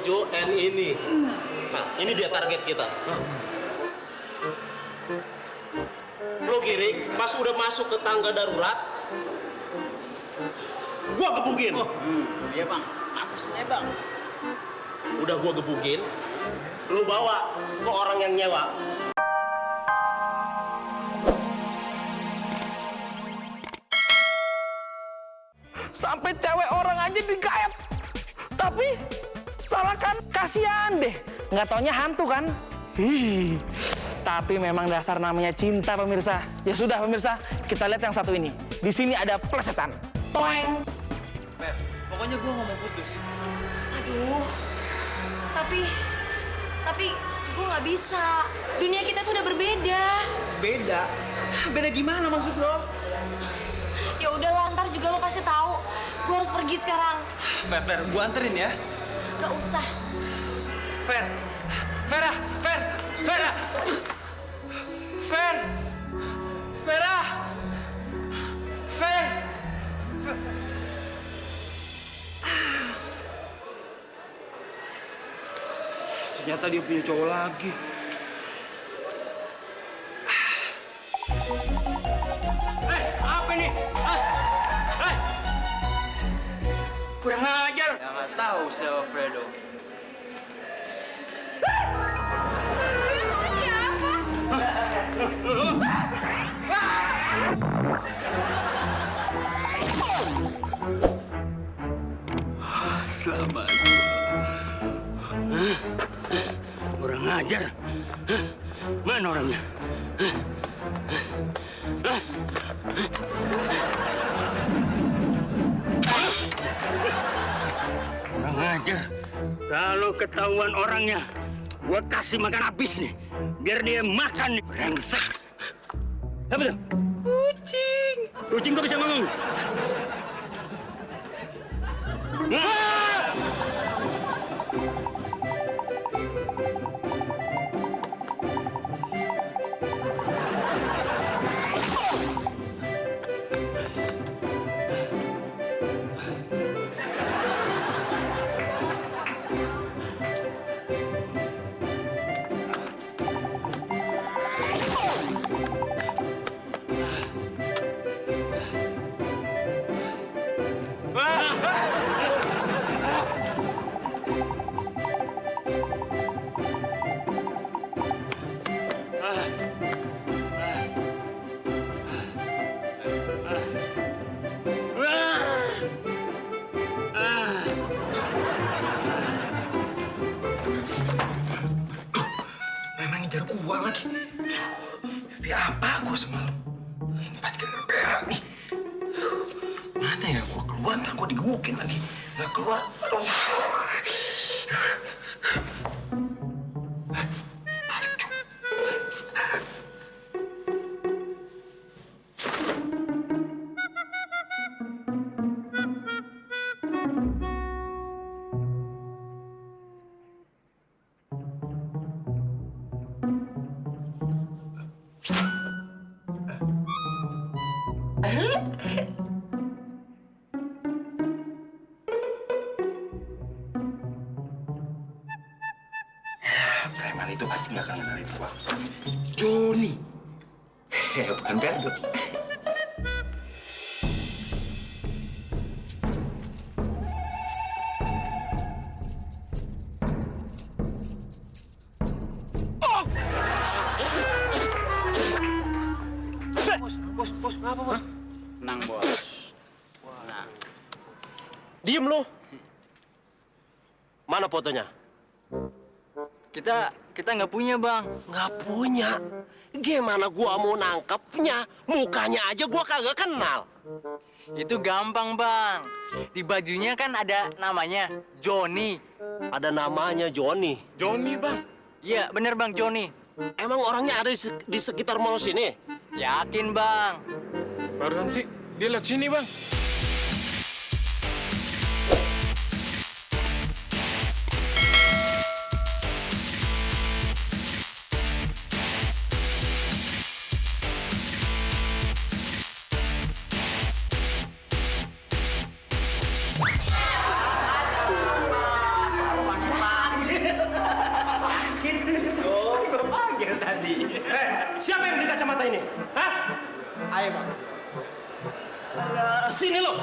JON ini. Nah, ini dia target kita. Lo kiri, pas udah masuk ke tangga darurat, gua gebukin. Iya bang, mampusnya bang. Udah gua gebukin, lo bawa ke orang yang nyewa. Sampai cewek orang aja digayat. Tapi salahkan, kasihan deh. Nggak taunya hantu kan? Hih. Tapi memang dasar namanya cinta pemirsa. Ya sudah pemirsa, kita lihat yang satu ini. Di sini ada plesetan. Toeng. Fer, pokoknya gue nggak mau putus. Aduh, tapi gue nggak bisa. Dunia kita tuh udah berbeda. Beda? Beda gimana maksud lo? Ya udahlah, ntar juga lo pasti tahu. Gue harus pergi sekarang. Fer, gue anterin ya. Gak usah. Fer, Vera, Fer, Vera, Fer, Vera, Fer. Ternyata dia punya cowok lagi. Apa nih? Kurang ajar. Ya nggak tahu si Alfredo. Selamat. Kurang ajar. Mana orangnya? Kurang ajar. Kalau ketahuan orangnya, gua kasih makan habis nih. Biar dia makan. Brengsek. Apa tuh? Kucing. Kucing kok bisa ngomong? Memang ngejar gua lagi. Tapi apa gua semalam? Ini pasti gara-gara berak nih. Mana ya gua keluar, ntar gua digebukin lagi. Nggak keluar, aduh. Preman itu pasti nggak akan kenalin gua. Joni. Bukan Berdo. Bos, ngapa bos? Tenang bos. Tenang. Diem lo. Mana fotonya? Kita nggak punya, Bang. Nggak punya. Gimana gua mau nangkepnya? Mukanya aja gua kagak kenal. Itu gampang, Bang. Di bajunya kan ada namanya Joni. Ada namanya Joni. Joni, Bang. Iya, bener, Bang, Joni. Emang orangnya ada di sekitar mall sini? Yakin, Bang. Barusan sih dia lihat sini, Bang. ini? Hah? Ayo, Bang. Sini lo.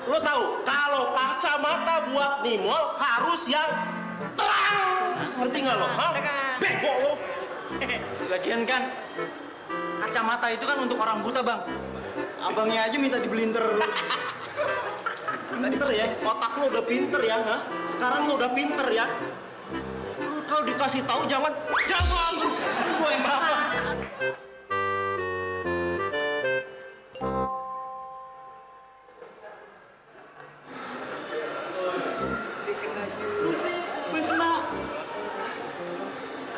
Lo tahu kalau kacamata buat nimol harus yang terang. Ngerti nggak lo? Hah? Bego lo. Lagian kan, kacamata itu kan untuk orang buta, Bang. Abangnya aja minta dibeliin terus. Pinter ya, otak lo udah pinter ya, ha? Sekarang lo udah pinter ya. Lo kalau dikasih tahu jangan gue yang bawa.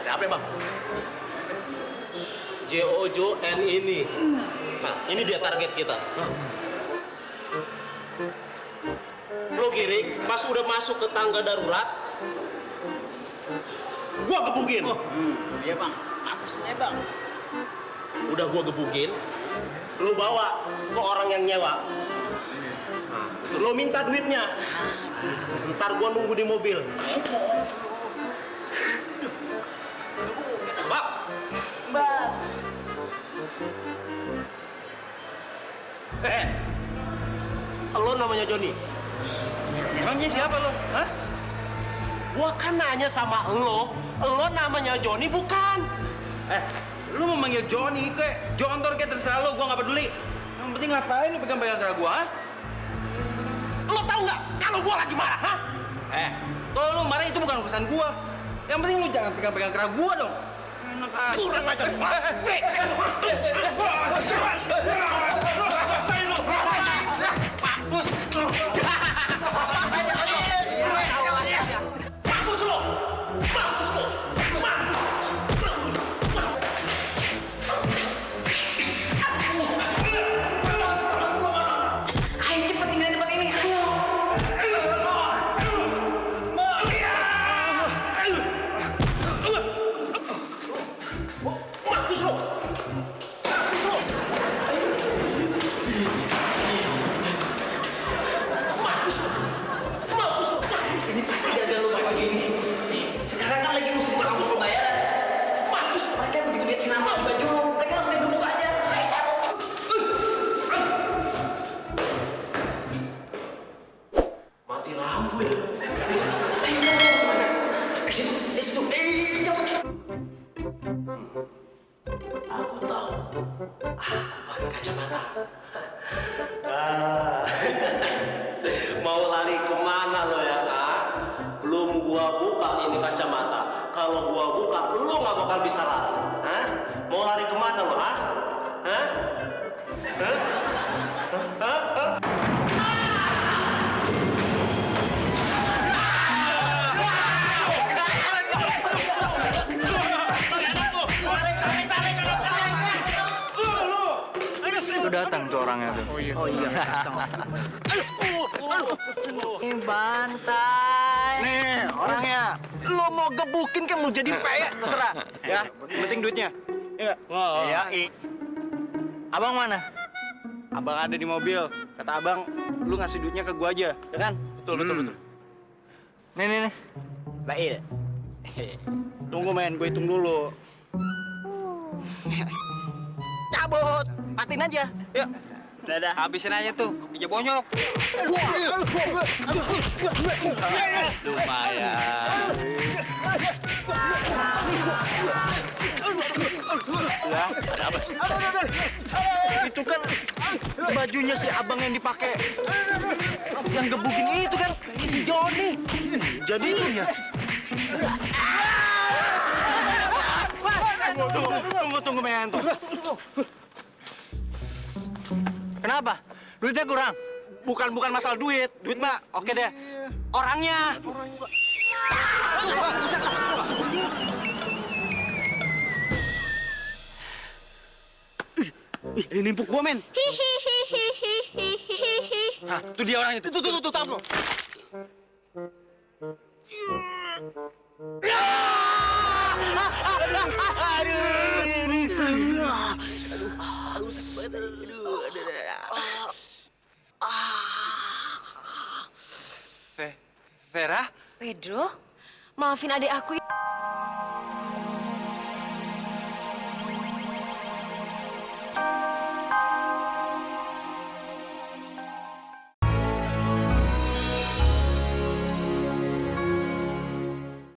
Ada apa bang? Jojo N ini. Nah, ini dia target kita. Lo giring, pas udah masuk ke tangga darurat, gua gebukin. Iya bang, bagusnya bang. Udah gua gebukin, lo bawa ke orang yang nyewa. Nah, lo minta duitnya. Ntar gua nunggu di mobil. Mbak. Mbak. Lo namanya Joni. Emangnya siapa lo? Hah? Gua kan nanya sama lo namanya Joni bukan? Lu mau manggil Johnny kayak Jontor kayak terserah lo, gua nggak peduli. Yang penting ngapain lu pegang-pegang kera gua, ha? Lo tahu nggak kalau gua lagi marah, hah? Kalau lu marah itu bukan urusan gua. Yang penting lu jangan pegang-pegang kera gua dong. Enak aja. Kurang ajar. Bagus lo. Ayo cepet tinggal di tempat ini, ayo. Bagus lo. Ini pasti gagal lu kayak gini. Sekarang kan lagi musim kampus pembayaran. Bagus, mereka begitu lihat nama di baju lu, mereka langsung main gebuk aja. Ayo cabut. Mati lampu ya. Situ. Cabut. Aku tahu. Aku pakai kacamata. Mau lari kemana lo ya? Belum gua buka ini kacamata. Kalau gua buka, lo nggak bakal bisa lari. Hah? Mau lari kemana lo? Hah? Hah? Hah? Hah? Hah? Itu datang tuh orangnya tuh. Oh iya, datang. Ini bantai. Nih, orangnya. Lo mau gebukin kan mau jadi peyek, terserah. Ya, penting duitnya. Iya nggak? Iya. Abang mana? Abang ada di mobil. Kata abang, lu ngasih duitnya ke gua aja, ya kan? Betul. Nih. Bail. Tunggu men, gue hitung dulu. Cabut, matiin aja. Yuk. Dadah, habisin aja tuh. Bija bonyok. Lumayan. Ya, ada apa? Itu kan bajunya si abang yang dipakai. Yang gebukin itu kan si Joni. Jadi itu ya. Tunggu men. Kenapa? Duitnya kurang? Bukan masalah duit. Duit mah oke deh. Orangnya. Ini nimpuk gua, men. Hah, tuh dia orangnya. Tuh, tap lo. Vera? Pedro, maafin adik aku ya.